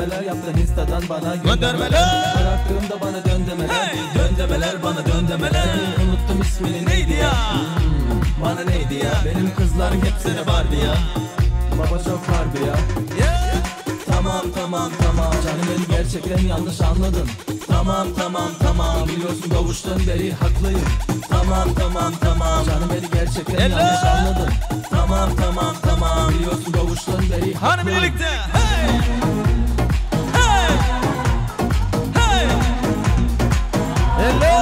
demeler yaptın Insta'dan bana göndermeler. Bıraktığımda bana dön demeler, dön demeler bana dön demeler. Senin unuttum ismini neydi ya? Bana neydi ya? Benim kızlarım hepsine vardı ya. Baba çok harbi ya. Tamam tamam tamam canım, beni gerçekten yanlış anladın. Tamam tamam tamam, biliyorsun doğuştan beri haklıyım. Tamam tamam tamam canım, beni gerçekten yanlış anladın. Tamam tamam tamam, biliyorsun doğuştan beri haklıyım. Hani birlikte hey hey hey hello.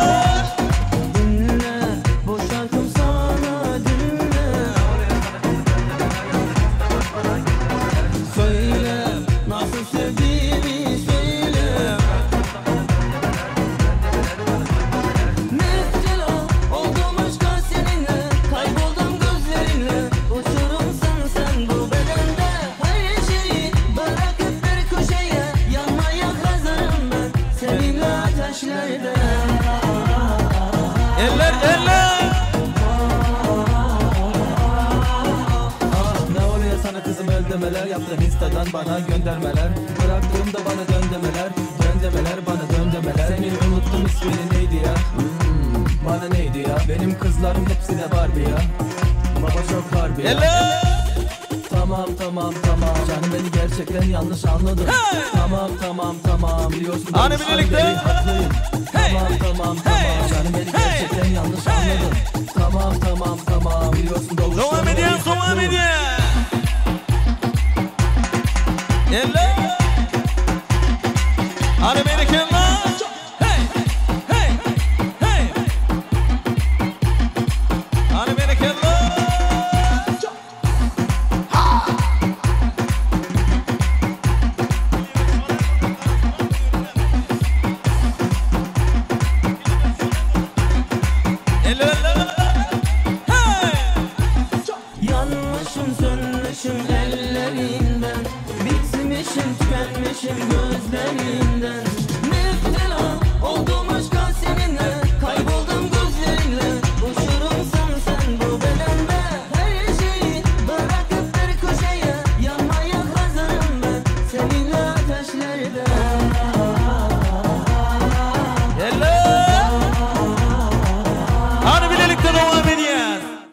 Eller eller. Ne oluyor sana kızım, öl demeler yaptın Insta'dan bana göndermeler. Bıraktığımda bana dön demeler, dön demeler bana dön demeler. Senin unuttum ismini neydi ya? Bana neydi ya? Benim kızlarım hepsi de Barbie ya. Baba çok harbi ya. Tamam tamam tamam canım, beni gerçekten yanlış anladın. Tamam tamam tamam, biliyorsun hani birlikte haklıyım. Tamam tamam tamam canım, beni gerçekten yanlış anladın. Tamam tamam tamam, biliyorsun doğuştan devam edin, devam edin. Hello. Hani Amerikanlar. Hey hey hey. Hani Amerikanlar. Yanmışım sönmüşüm ellerinden, bitmişim tükenmişim gözlerinden.